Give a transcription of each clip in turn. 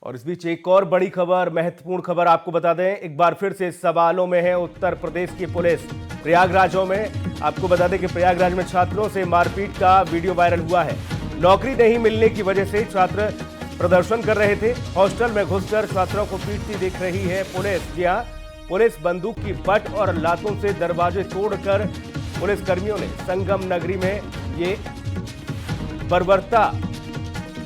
और इस बीच एक और बड़ी खबर, महत्वपूर्ण खबर आपको बता दें, एक बार फिर से सवालों में है उत्तर प्रदेश की पुलिस। प्रयागराजों में आपको बता दें कि प्रयागराज में छात्रों से मारपीट का वीडियो वायरल हुआ है। नौकरी नहीं मिलने की वजह से छात्र प्रदर्शन कर रहे थे। हॉस्टल में घुसकर छात्रों को पीटती दिख रही है पुलिस। जी हां, पुलिस बंदूक की बट और लातों से दरवाजे तोड़कर पुलिसकर्मियों ने संगम नगरी में ये बर्बरता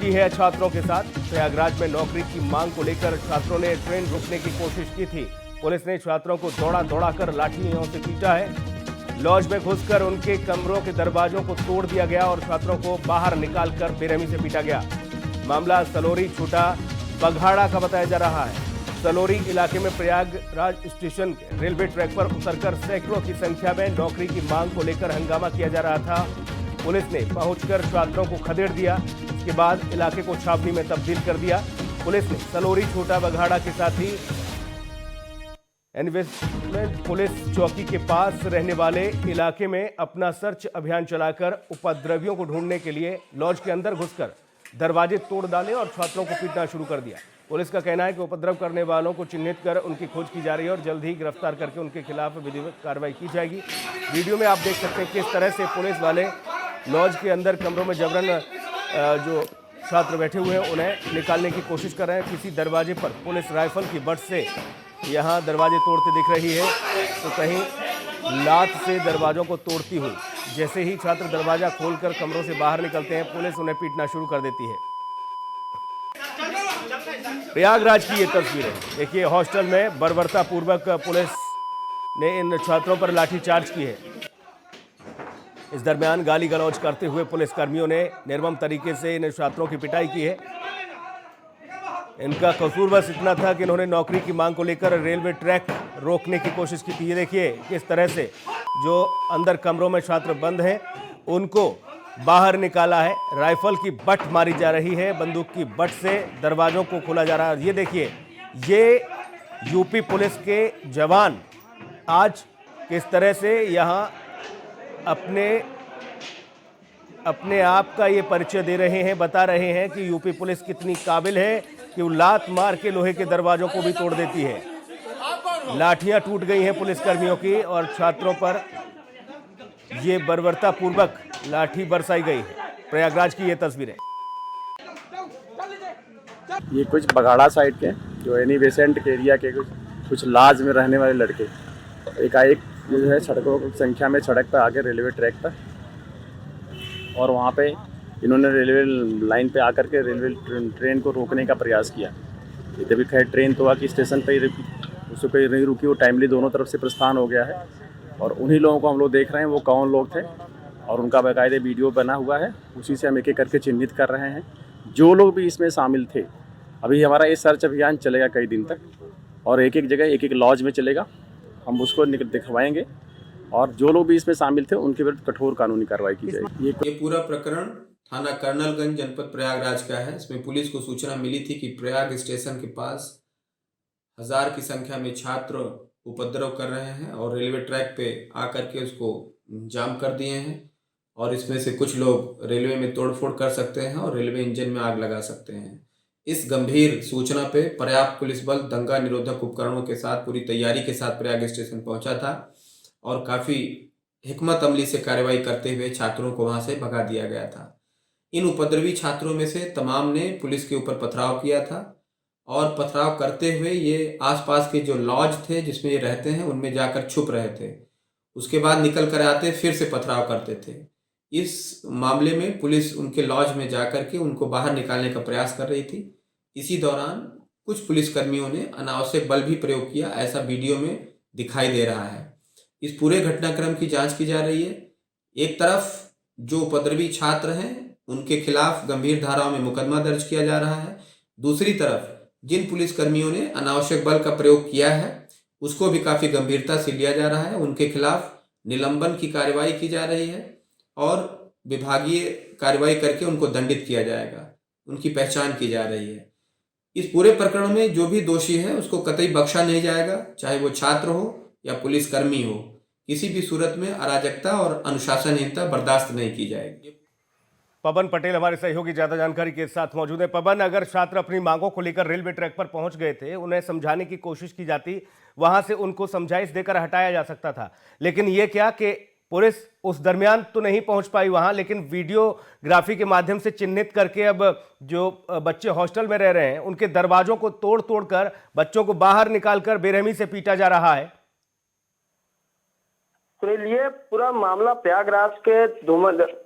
की है छात्रों के साथ। प्रयागराज में नौकरी की मांग को लेकर छात्रों ने ट्रेन रोकने की कोशिश की थी। पुलिस ने छात्रों को दौड़ा कर लाठियों से पीटा है। लॉज में घुसकर उनके कमरों के दरवाजों को तोड़ दिया गया और छात्रों को बाहर निकालकर बेरहमी से पीटा गया। मामला सलोरी छोटा बघाड़ा का बताया जा रहा है। सलोरी इलाके में प्रयागराज स्टेशन के रेलवे ट्रैक पर उतरकर सैकड़ों की संख्या में नौकरी की मांग को लेकर हंगामा किया जा रहा था। पुलिस ने पहुंचकर छात्रों को खदेड़ दिया। इसके बाद इलाके को छावनी में तब्दील कर दिया। पुलिस ने सलोरी छोटा बघाड़ा के साथ ही इन्वेस्टमेंट पुलिस चौकी के पास रहने वाले इलाके में अपना सर्च अभियान चलाकर उपद्रवियों को ढूंढने के लिए लॉज के अंदर घुसकर दरवाजे तोड़ डाले और छात्रों को पीटना शुरू कर दिया। पुलिस का कहना है कि उपद्रव करने वालों को चिन्हित कर उनकी खोज की जा रही है और जल्द ही गिरफ्तार करके उनके खिलाफ विधिवत कार्रवाई की जाएगी। वीडियो में आप देख सकते हैं किस तरह से पुलिस वाले लॉज के अंदर कमरों में जबरन जो छात्र बैठे हुए हैं उन्हें निकालने की कोशिश कर रहे हैं। किसी दरवाजे पर पुलिस राइफल की बट से यहाँ दरवाजे तोड़ते दिख रही है, तो कहीं लात से दरवाजों को तोड़ती हुई। जैसे ही छात्र दरवाजा खोलकर कमरों से बाहर निकलते हैं, पुलिस उन्हें पीटना शुरू कर देती है। प्रयागराज की ये तस्वीरें देखिए, हॉस्टल में बर्बरता पूर्वक पुलिस ने इन छात्रों पर लाठीचार्ज की है। इस दरमियान गाली गलौज करते हुए पुलिसकर्मियों ने निर्मम तरीके से इन छात्रों की पिटाई की है। इनका कसूर बस इतना था कि इन्होंने नौकरी की मांग को लेकर रेलवे ट्रैक रोकने की कोशिश की थी। ये देखिए किस तरह से जो अंदर कमरों में छात्र बंद हैं उनको बाहर निकाला है। राइफल की बट मारी जा रही है, बंदूक की बट से दरवाजों को खोला जा रहा है। ये देखिए, ये यूपी पुलिस के जवान आज किस तरह से यहाँ अपने आप का ये परिचय दे रहे हैं, बता रहे हैं कि यूपी पुलिस कितनी काबिल है कि वो लात मार के लोहे के दरवाजों को भी तोड़ देती है। लाठियां टूट गई हैं पुलिसकर्मियों की और छात्रों पर ये बर्बरता पूर्वक लाठी बरसाई गई है। प्रयागराज की ये तस्वीरें। ये कुछ बघाड़ा साइड के जो एनी बेसेंट के एरिया के कुछ लाज में रहने वाले लड़के एकाएक जो है सड़कों की संख्या में सड़क पर आके रेलवे ट्रैक पर, और वहाँ पे इन्होंने रेलवे लाइन पे आकर के रेलवे ट्रेन को रोकने का प्रयास किया। इधर भी खैर ट्रेन तो आके स्टेशन पे ही उससे कोई नहीं रुकी, वो टाइमली दोनों तरफ से प्रस्थान हो गया है। और उन्हीं लोगों को हम लोग देख रहे हैं वो कौन लोग थे और उनका बाकायदे वीडियो बना हुआ है। उसी से हम एक एक करके चिन्हित कर रहे हैं जो लोग भी इसमें शामिल थे। अभी हमारा ये सर्च अभियान चलेगा कई दिन तक और एक एक जगह एक एक लॉज में चलेगा। हम उसको दिखवाएंगे और जो लोग भी इसमें शामिल थे उनके विरुद्ध कठोर कानूनी कार्रवाई की जाएगी। ये पूरा प्रकरण थाना कर्नलगंज जनपद प्रयागराज का है। इसमें पुलिस को सूचना मिली थी कि प्रयाग स्टेशन के पास 1000 की संख्या में छात्र उपद्रव कर रहे हैं और रेलवे ट्रैक पे आकर के उसको जाम कर दिए हैं और इसमें से कुछ लोग रेलवे में तोड़फोड़ कर सकते हैं और रेलवे इंजन में आग लगा सकते हैं। इस गंभीर सूचना पे पर्याप्त पुलिस बल दंगा निरोधक उपकरणों के साथ पूरी तैयारी के साथ प्रयाग स्टेशन पहुंचा था और काफ़ी हिकमत अमली से कार्रवाई करते हुए छात्रों को वहां से भगा दिया गया था। इन उपद्रवी छात्रों में से तमाम ने पुलिस के ऊपर पथराव किया था और पथराव करते हुए ये आसपास के जो लॉज थे जिसमें ये रहते हैं उनमें जाकर छुप रहे थे। उसके बाद निकल कर आते फिर से पथराव करते थे। इस मामले में पुलिस उनके लॉज में जाकर के उनको बाहर निकालने का प्रयास कर रही थी। इसी दौरान कुछ पुलिसकर्मियों ने अनावश्यक बल भी प्रयोग किया, ऐसा वीडियो में दिखाई दे रहा है। इस पूरे घटनाक्रम की जांच की जा रही है। एक तरफ जो उपद्रवी छात्र हैं उनके खिलाफ गंभीर धाराओं में मुकदमा दर्ज किया जा रहा है, दूसरी तरफ जिन पुलिसकर्मियों ने अनावश्यक बल का प्रयोग किया है उसको भी काफ़ी गंभीरता से लिया जा रहा है। उनके खिलाफ निलंबन की कार्रवाई की जा रही है और विभागीय कार्रवाई करके उनको दंडित किया जाएगा, उनकी पहचान की जा रही है। इस पूरे प्रकरण में जो भी दोषी है उसको कतई बख्शा नहीं जाएगा, चाहे वो छात्र हो या पुलिसकर्मी हो। किसी भी सूरत में अराजकता और अनुशासनहीनता बर्दाश्त नहीं की जाएगी। पवन पटेल हमारे सहयोगी ज्यादा जानकारी के साथ मौजूद है। पवन, अगर छात्र अपनी मांगों को लेकर रेलवे ट्रैक पर पहुंच गए थे, उन्हें समझाने की कोशिश की जाती, वहां से उनको समझाइश देकर हटाया जा सकता था, लेकिन ये क्या कि पुलिस उस दरमियान तो नहीं पहुंच पाई वहां, लेकिन वीडियोग्राफी के माध्यम से चिन्हित करके अब जो बच्चे हॉस्टल में रह रहे हैं उनके दरवाजों को तोड़ तोड़कर बच्चों को बाहर निकालकर बेरहमी से पीटा जा रहा है। सुनील, ये पूरा मामला प्रयागराज के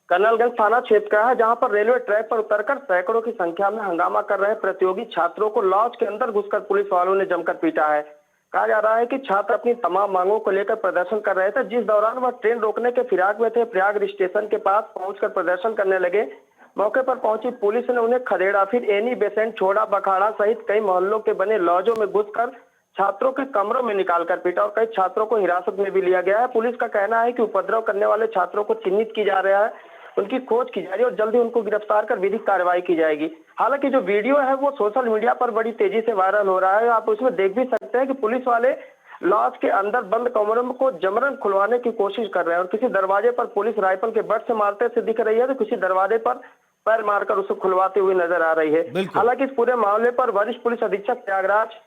कर्नलगंज थाना क्षेत्र का है, जहां पर रेलवे ट्रैक पर उतरकर सैकड़ों की संख्या में हंगामा कर रहे प्रतियोगी छात्रों को लॉज के अंदर घुसकर पुलिस वालों ने जमकर पीटा है। कहा जा रहा है कि छात्र अपनी तमाम मांगों को लेकर प्रदर्शन कर रहे थे, जिस दौरान वह ट्रेन रोकने के फिराक में थे। प्रयाग स्टेशन के पास पहुंचकर प्रदर्शन करने लगे। मौके पर पहुंची पुलिस ने उन्हें खदेड़ा, फिर एनी बेसेंट, छोड़ा, बखाड़ा सहित कई मोहल्लों के बने लॉजों में घुसकर छात्रों के कमरों में निकालकर पीटा और कई छात्रों को हिरासत में भी लिया गया है। पुलिस का कहना है कि उपद्रव करने वाले छात्रों को चिन्हित किया जा रहा है, उनकी खोज की जा रही है और जल्दी उनको गिरफ्तार कर विधिक कार्रवाई की जाएगी। हालांकि जो वीडियो है वो सोशल मीडिया पर बड़ी तेजी से वायरल हो रहा है। आप उसमें देख भी सकते हैं कि पुलिस वाले लॉज के अंदर बंद कमरों को जबरन खुलवाने की कोशिश कर रहे हैं और किसी दरवाजे पर पुलिस राइफल के बट से मारते से दिख रही है, तो किसी दरवाजे पर पैर मारकर उसे खुलवाते हुए नजर आ रही है। हालांकि इस पूरे मामले पर वरिष्ठ पुलिस अधीक्षक प्रयागराज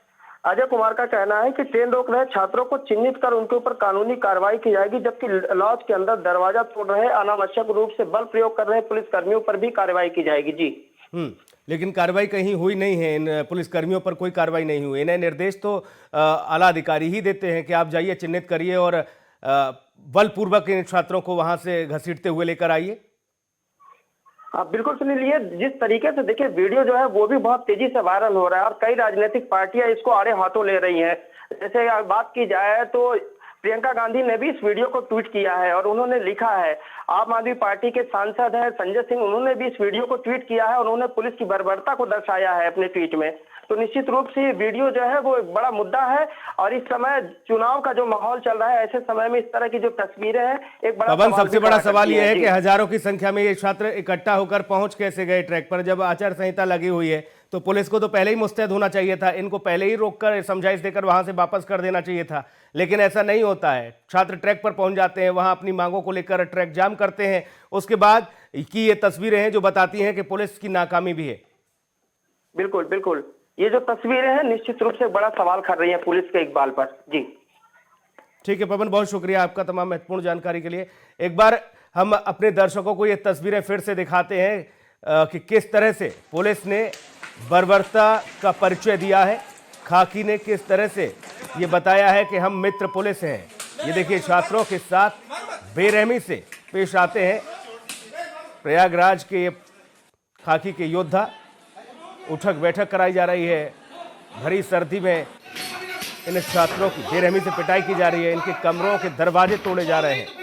अजय कुमार का कहना है कि ट्रेन रोक रहे छात्रों को चिन्हित कर उनके ऊपर कानूनी कार्रवाई की जाएगी, जबकि लॉज के अंदर दरवाजा तोड़ रहे, अनावश्यक रूप से बल प्रयोग कर रहे पुलिस कर्मियों पर भी कार्रवाई की जाएगी। जी, लेकिन कार्रवाई कहीं हुई नहीं है, इन पुलिसकर्मियों पर कोई कार्रवाई नहीं हुई। इन्हें निर्देश तो आला अधिकारी ही देते हैं कि आप जाइए, चिन्हित करिए और बलपूर्वक इन छात्रों को वहां से घसीटते हुए लेकर आइए। हाँ बिल्कुल सुनील, ये जिस तरीके से देखिए वीडियो जो है वो भी बहुत तेजी से वायरल हो रहा है और कई राजनीतिक पार्टियां इसको आड़े हाथों ले रही हैं। जैसे बात की जाए तो प्रियंका गांधी ने भी इस वीडियो को ट्वीट किया है और उन्होंने लिखा है, आम आदमी पार्टी के सांसद है संजय सिंह, उन्होंने भी इस वीडियो को ट्वीट किया है और उन्होंने पुलिस की बर्बरता को दर्शाया है अपने ट्वीट में। तो निश्चित रूप से ये वीडियो जो है वो एक बड़ा मुद्दा है और इस समय चुनाव का जो माहौल चल रहा है, ऐसे समय में इस तरह की जो तस्वीरें हैं एक बड़ा पवन, सबसे बड़ा सवाल यह है कि हजारों की संख्या में ये छात्र इकट्ठा होकर पहुंच कैसे गए ट्रैक पर? जब आचार संहिता लगी हुई है तो पुलिस को तो पहले ही मुस्तैद होना चाहिए था, इनको पहले ही रोककर समझाइश देकर वहां से वापस कर देना चाहिए था, लेकिन ऐसा नहीं होता है। छात्र ट्रैक पर पहुंच जाते हैं, वहां अपनी मांगों को लेकर ट्रैक जाम करते हैं, उसके बाद की ये तस्वीरें हैं जो बताती हैं कि पुलिस की नाकामी भी है। बिल्कुल बिल्कुल, ये जो तस्वीरें हैं निश्चित रूप से बड़ा सवाल कर रही है पुलिस के इकबाल पर। जी ठीक है पवन, बहुत शुक्रिया आपका तमाम महत्वपूर्ण जानकारी के लिए। एक बार हम अपने दर्शकों को ये तस्वीरें फिर से दिखाते हैं कि किस तरह से पुलिस ने बर्बरता का परिचय दिया है। खाकी ने किस तरह से ये बताया है कि हम मित्र पुलिस हैं। ये देखिए, छात्रों के साथ बेरहमी से पेश आते हैं प्रयागराज के खाकी के योद्धा। उठक बैठक कराई जा रही है, भरी सर्दी में इन छात्रों की बेरहमी से पिटाई की जा रही है, इनके कमरों के दरवाजे तोड़े जा रहे हैं।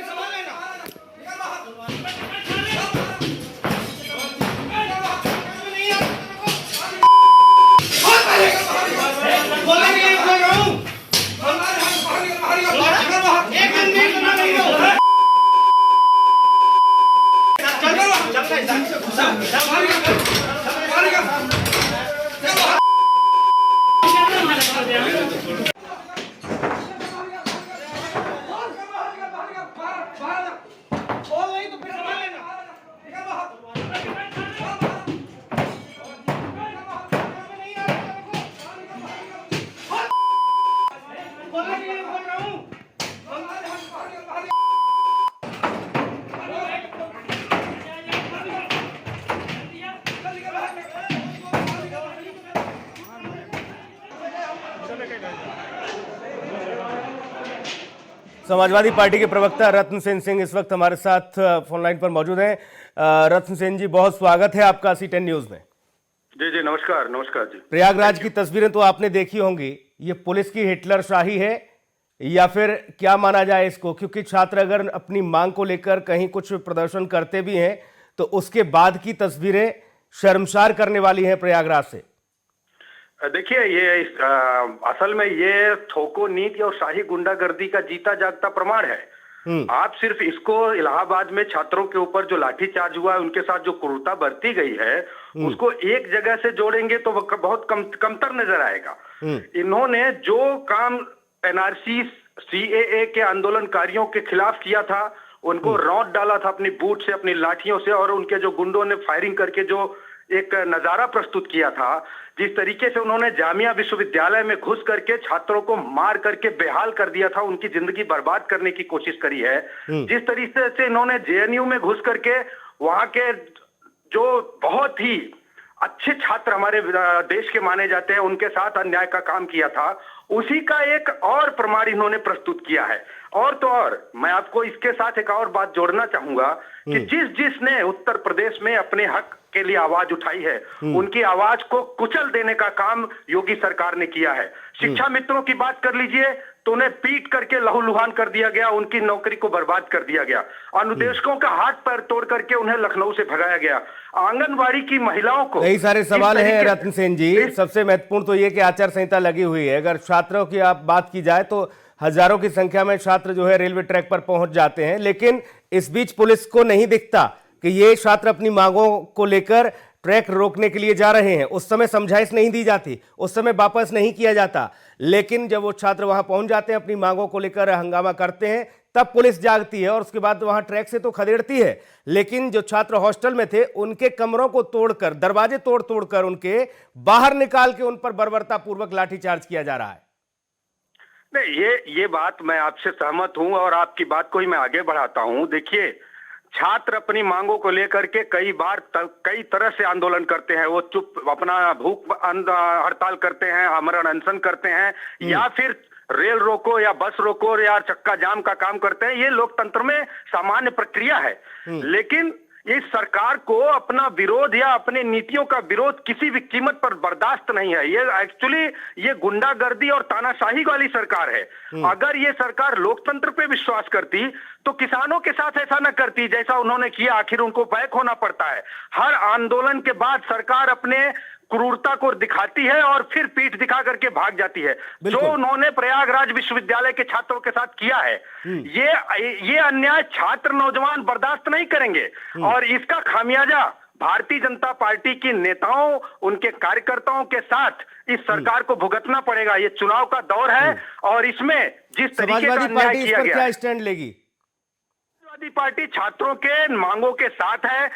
समाजवादी पार्टी के प्रवक्ता रत्न सेन सिंह इस वक्त हमारे साथ फोन लाइन पर मौजूद हैं। रत्न सेन जी, बहुत स्वागत है आपका C10 न्यूज में। जी जी, नमस्कार नमस्कार जी। प्रयागराज की तस्वीरें तो आपने देखी होंगी, ये पुलिस की हिटलर शाही है या फिर क्या माना जाए इसको? क्योंकि छात्र अगर अपनी मांग को लेकर कहीं कुछ प्रदर्शन करते भी हैं तो उसके बाद की तस्वीरें शर्मसार करने वाली हैं प्रयागराज से। देखिए, ये असल में ये थोको नीति और शाही गुंडागर्दी का जीता जागता प्रमाण है। आप सिर्फ इसको इलाहाबाद में छात्रों के ऊपर जो लाठीचार्ज हुआ है, उनके साथ जो क्रूरता बरती गई है, उसको एक जगह से जोड़ेंगे तो बहुत कमतर नजर आएगा। इन्होंने जो काम NRC CAA के आंदोलनकारियों के खिलाफ किया था उनको रौंद डाला था अपनी बूट से, अपनी लाठियों से, और उनके जो गुंडों ने फायरिंग करके जो एक नजारा प्रस्तुत किया था, जिस तरीके से उन्होंने जामिया विश्वविद्यालय में घुस करके छात्रों को मार करके बेहाल कर दिया था, उनकी जिंदगी बर्बाद करने की कोशिश करी है, जिस तरीके से इन्होंने जेएनयू में घुस करके वहां के जो बहुत ही अच्छे छात्र हमारे देश के माने जाते हैं उनके साथ अन्याय का काम किया था, उसी का एक और प्रमाण इन्होंने प्रस्तुत किया है। और तो और मैं आपको इसके साथ एक और बात जोड़ना चाहूंगा कि जिसने उत्तर प्रदेश में अपने हक के लिए आवाज उठाई है, उनकी आवाज को कुचल देने का काम योगी सरकार ने किया है। शिक्षा मित्रों की बात कर लीजिए तो उन्हें पीट करके लहूलुहान कर दिया गया, उनकी नौकरी को बर्बाद कर दिया गया, अनुदेशकों का हाथ पैर तोड़ करके उन्हें लखनऊ से भगाया गया, आंगनबाड़ी की महिलाओं को। कई सारे सवाल हैं रत्न सेन जी। सबसे महत्वपूर्ण तो ये कि आचार संहिता लगी हुई है। अगर छात्रों की आप बात की जाए तो हजारों की संख्या में छात्र जो है रेलवे ट्रैक पर पहुंच जाते हैं, लेकिन इस बीच पुलिस को नहीं दिखता कि ये छात्र अपनी मांगों को लेकर ट्रैक रोकने के लिए जा रहे हैं। उस समय समझाइश नहीं दी जाती, उस समय वापस नहीं किया जाता, लेकिन जब वो छात्र वहां पहुंच जाते हैं, अपनी मांगों को लेकर हंगामा करते हैं, तब पुलिस जागती है और उसके बाद वहां ट्रैक से तो खदेड़ती है। लेकिन जो छात्र हॉस्टल में थे उनके कमरों को तोड़कर, दरवाजे तोड़ तोड़कर उनके बाहर निकाल के उन पर बर्बरतापूर्वक लाठीचार्ज किया जा रहा है। नहीं, ये बात मैं आपसे सहमत हूं और आपकी बात को ही मैं आगे बढ़ाता हूं। देखिए, छात्र अपनी मांगों को लेकर के कई तरह से आंदोलन करते हैं। वो चुप अपना भूख हड़ताल करते हैं, आमरण अनशन करते हैं, या फिर रेल रोको या बस रोको या चक्का जाम का काम करते हैं। ये लोकतंत्र में सामान्य प्रक्रिया है। लेकिन इस सरकार को अपना विरोध या अपने नीतियों का विरोध किसी भी कीमत पर बर्दाश्त नहीं है। ये एक्चुअली ये गुंडागर्दी और तानाशाही वाली सरकार है। अगर ये सरकार लोकतंत्र पे विश्वास करती तो किसानों के साथ ऐसा न करती जैसा उन्होंने किया। आखिर उनको बैक होना पड़ता है। हर आंदोलन के बाद सरकार अपने क्रूरता को दिखाती है और फिर पीठ दिखा करके भाग जाती है। जो उन्होंने प्रयागराज विश्वविद्यालय के छात्रों के साथ किया है, ये अन्याय छात्र नौजवान बर्दाश्त नहीं करेंगे और इसका खामियाजा भारतीय जनता पार्टी की नेताओं, उनके कार्यकर्ताओं के साथ इस सरकार को भुगतना पड़ेगा। ये चुनाव का दौर है और इसमें जिस तरीके का अन्याय किया गया, क्या स्टैंड लेगी समाजवादी पार्टी छात्रों के मांगों के साथ है।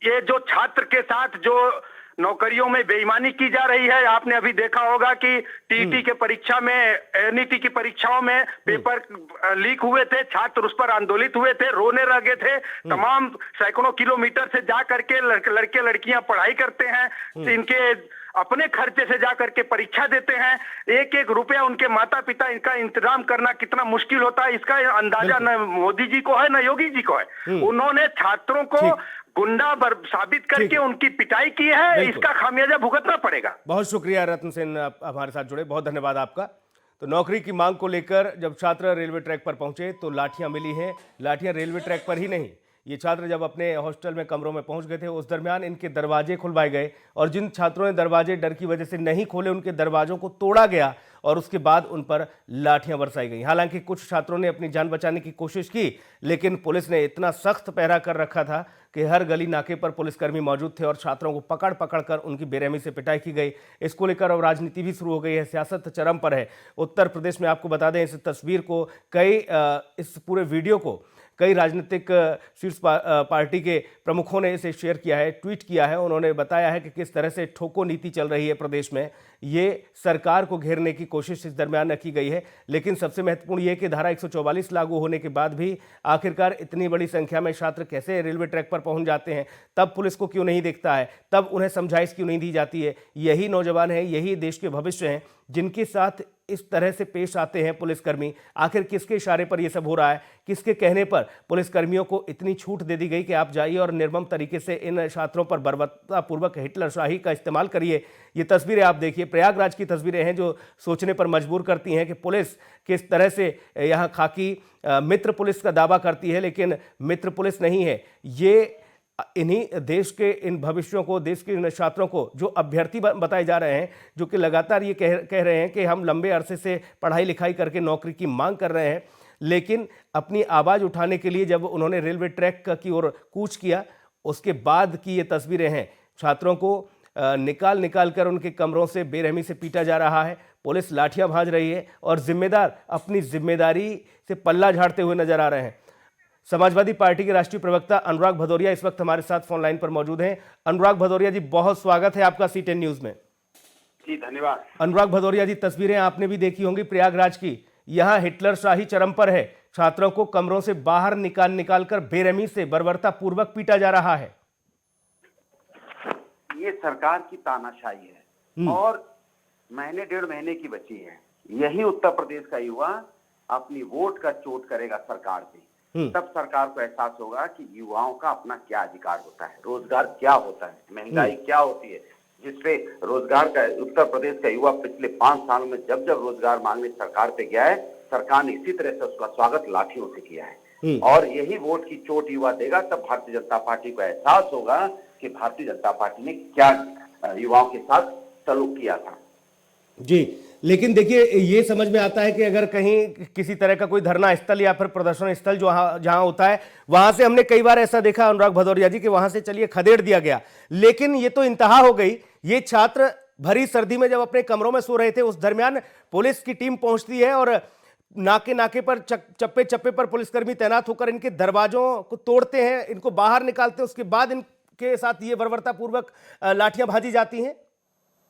ये जो छात्र के साथ जो नौकरियों में बेईमानी की जा रही है, आपने अभी देखा होगा कि टीटी के परीक्षा में, एनईटी की परीक्षाओं में पेपर लीक हुए थे, छात्र उस पर आंदोलित हुए थे, रोने लगे थे। तमाम सैकड़ों किलोमीटर से जा करके लड़के लड़कियां पढ़ाई करते हैं, इनके अपने खर्चे से जा करके परीक्षा देते हैं। एक एक रुपया उनके माता पिता इनका इंतजाम करना कितना मुश्किल होता है, इसका अंदाजा न मोदी जी को है न योगी जी को है। उन्होंने छात्रों को गुंडा साबित करके उनकी पिटाई की है। इसका खामियाजा भुगतना पड़ेगा। बहुत शुक्रिया रत्न सेन, आप हमारे साथ जुड़े, बहुत धन्यवाद आपका। तो नौकरी की मांग को लेकर जब छात्र रेलवे ट्रैक पर पहुंचे तो लाठियां मिली हैं। लाठियां रेलवे ट्रैक पर ही नहीं, ये छात्र जब अपने हॉस्टल में कमरों में पहुंच गए थे उस दरमियान इनके दरवाजे खुलवाए गए और जिन छात्रों ने दरवाजे डर की वजह से नहीं खोले उनके दरवाजों को तोड़ा गया और उसके बाद उन पर लाठियां बरसाई गई। हालांकि कुछ छात्रों ने अपनी जान बचाने की कोशिश की, लेकिन पुलिस ने इतना सख्त पहरा कर रखा था कि हर गली नाके पर पुलिसकर्मी मौजूद थे और छात्रों को पकड़ पकड़ कर उनकी बेरहमी से पिटाई की गई। इसको लेकर अब राजनीति भी शुरू हो गई है, सियासत चरम पर है। उत्तर प्रदेश में आपको बता दें, इस तस्वीर को इस पूरे वीडियो को कई राजनीतिक शीर्ष पार्टी के प्रमुखों ने इसे शेयर किया है, ट्वीट किया है। उन्होंने बताया है कि किस तरह से ठोको नीति चल रही है प्रदेश में। ये सरकार को घेरने की कोशिश इस दरमियान की गई है। लेकिन सबसे महत्वपूर्ण ये कि धारा 144 लागू होने के बाद भी आखिरकार इतनी बड़ी संख्या में छात्र कैसे रेलवे ट्रैक पर पहुंच जाते हैं, तब पुलिस को क्यों नहीं देखता है, तब उन्हें समझाइश क्यों नहीं दी जाती है। यही नौजवान है, यही देश के भविष्य हैं जिनके साथ इस तरह से पेश आते हैं पुलिसकर्मी। आखिर किसके इशारे पर यह सब हो रहा है, किसके कहने पर पुलिसकर्मियों को इतनी छूट दे दी गई कि आप जाइए और निर्मम तरीके से इन छात्रों पर बर्बरतापूर्वक हिटलरशाही का इस्तेमाल करिए। ये तस्वीरें आप देखिए, प्रयागराज की तस्वीरें हैं जो सोचने पर मजबूर करती हैं कि पुलिस किस तरह से यहाँ खाकी मित्र पुलिस का दावा करती है, लेकिन मित्र पुलिस नहीं है ये। इन्हीं देश के इन भविष्यों को, देश के इन छात्रों को जो अभ्यर्थी बताए जा रहे हैं, जो कि लगातार ये कह रहे हैं कि हम लंबे अरसे से पढ़ाई लिखाई करके नौकरी की मांग कर रहे हैं, लेकिन अपनी आवाज़ उठाने के लिए जब उन्होंने रेलवे ट्रैक की ओर कूच किया, उसके बाद की ये तस्वीरें हैं। छात्रों को निकाल कर उनके कमरों से बेरहमी से पीटा जा रहा है, पुलिस लाठियां भांज रही है और जिम्मेदार अपनी जिम्मेदारी से पल्ला झाड़ते हुए नजर आ रहे हैं। समाजवादी पार्टी के राष्ट्रीय प्रवक्ता अनुराग भदौरिया इस वक्त हमारे साथ फोन लाइन पर मौजूद हैं। अनुराग भदौरिया जी, बहुत स्वागत है आपका C10 न्यूज में। जी धन्यवाद। अनुराग भदौरिया जी, तस्वीरें आपने भी देखी होंगी प्रयागराज की। यहाँ हिटलर शाही चरम पर है। छात्रों को कमरों से बाहर निकाल कर बेरहमी से बर्बरता पूर्वक पीटा जा रहा है। ये सरकार की तानाशाही है और महीने डेढ़ महीने की बची है। यही उत्तर प्रदेश का युवा अपनी वोट का चोट करेगा सरकार पे, तब सरकार को एहसास होगा कि युवाओं का अपना क्या अधिकार होता है, रोजगार क्या होता है, महंगाई क्या होती है, जिसपे रोजगार का उत्तर प्रदेश का युवा पिछले 5 साल में जब जब रोजगार मांगने सरकार पे गया है, सरकार ने इसी तरह से उसका स्वागत लाठियों से किया है। और यही वोट की चोट युवा देगा, तब भारतीय जनता पार्टी को एहसास होगा कि भारतीय जनता पार्टी ने क्या युवाओं के साथ सलूक किया था। जी, लेकिन देखिए, ये समझ में आता है कि अगर कहीं किसी तरह का कोई धरना स्थल या फिर प्रदर्शन स्थल जो जहां होता है, वहां से हमने कई बार ऐसा देखा अनुराग भदौरिया जी कि वहां से चलिए खदेड़ दिया गया, लेकिन ये तो इंतहा हो गई। ये छात्र भरी सर्दी में जब अपने कमरों में सो रहे थे, उस दरमियान पुलिस की टीम पहुंचती है और नाके पर चप्पे चप्पे पर पुलिसकर्मी तैनात होकर इनके दरवाजों को तोड़ते हैं, इनको बाहर निकालते हैं। उसके बाद इनके साथ ये बर्बरता पूर्वक लाठियां भाजी जाती हैं।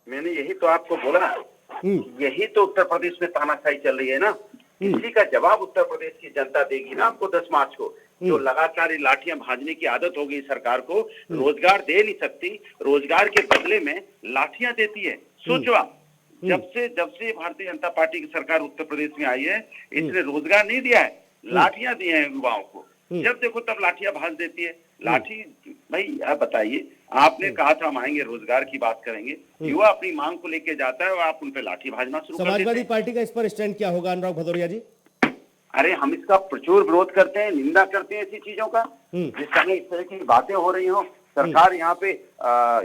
मैंने यही तो आपको बोला, यही तो उत्तर प्रदेश में तानाशाही चल रही है ना। इसी का जवाब उत्तर प्रदेश की जनता देगी ना आपको 10 मार्च को। जो लगातार लाठियां भाजने की आदत हो गई सरकार को, रोजगार दे नहीं सकती, रोजगार के बदले में लाठियां देती है। सोचो आप, जब से भारतीय जनता पार्टी की सरकार उत्तर प्रदेश में आई है, इसने रोजगार नहीं दिया है, लाठियां दी हैं युवाओं को। जब देखो तब लाठियां भाज देती है। लाठी, भाई आप बताइए, आपने कहा था हम आएंगे रोजगार की बात करेंगे, युवा अपनी मांग को लेके जाता है और आप उन पे लाठी भाजना शुरू कर देते हैं। समाजवादी पार्टी का इस पर स्टैंड क्या होगा अनुराग भदौरिया जी? अरे हम इसका प्रचुर विरोध करते हैं, निंदा करते हैं ऐसी चीजों का। जिस समय इस तरह की बातें हो रही हो, सरकार यहाँ पे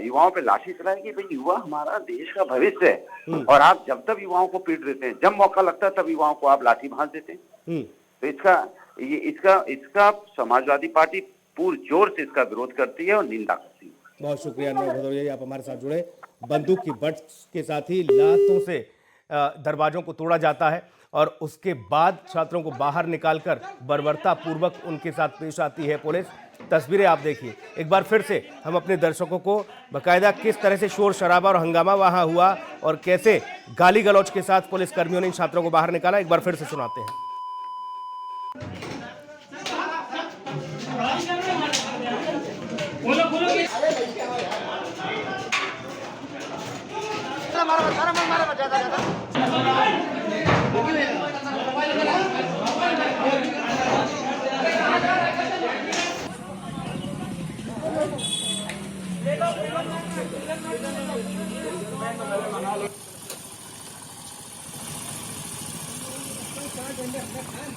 युवाओं पे लाठी चलाएगी। भाई युवा हमारा देश का भविष्य है और आप जब तब युवाओं को पीट देते हैं, जब मौका लगता है तब युवाओं को आप लाठी भांज देते हैं। तो इसका समाजवादी पार्टी पूरे जोर से इसका विरोध करती है और निंदा करती है। बहुत शुक्रिया अनुराग भदौरिया जी, आप हमारे साथ जुड़े। बंदूक की बट के साथ ही लातों से दरवाजों को तोड़ा जाता है और उसके बाद छात्रों को बाहर निकालकर बर्बरता पूर्वक उनके साथ पेश आती है पुलिस। तस्वीरें आप देखिए एक बार फिर से, हम अपने दर्शकों को बकायदा किस तरह से शोर शराबा और हंगामा वहां हुआ और कैसे गाली गलौज के साथ पुलिस कर्मियों ने इन छात्रों को बाहर निकाला, एक बार फिर से सुनाते हैं।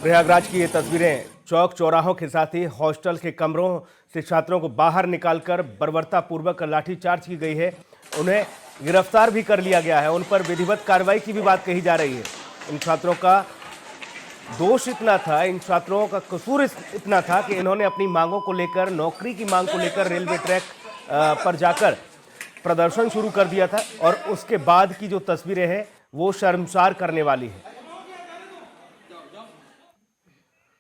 प्रयागराज की ये तस्वीरें चौक चौराहों के साथ ही हॉस्टल के कमरों से छात्रों को बाहर निकालकर बर्बरता पूर्वक लाठीचार्ज की गई है। उन्हें गिरफ्तार भी कर लिया गया है, उन पर विधिवत कार्रवाई की भी बात कही जा रही है। इन छात्रों का दोष इतना था, इन छात्रों का कसूर इतना था कि इन्होंने अपनी मांगों को लेकर, नौकरी की मांग को लेकर रेलवे ट्रैक पर जाकर प्रदर्शन शुरू कर दिया था और उसके बाद की जो तस्वीरें हैं वो शर्मसार करने वाली है।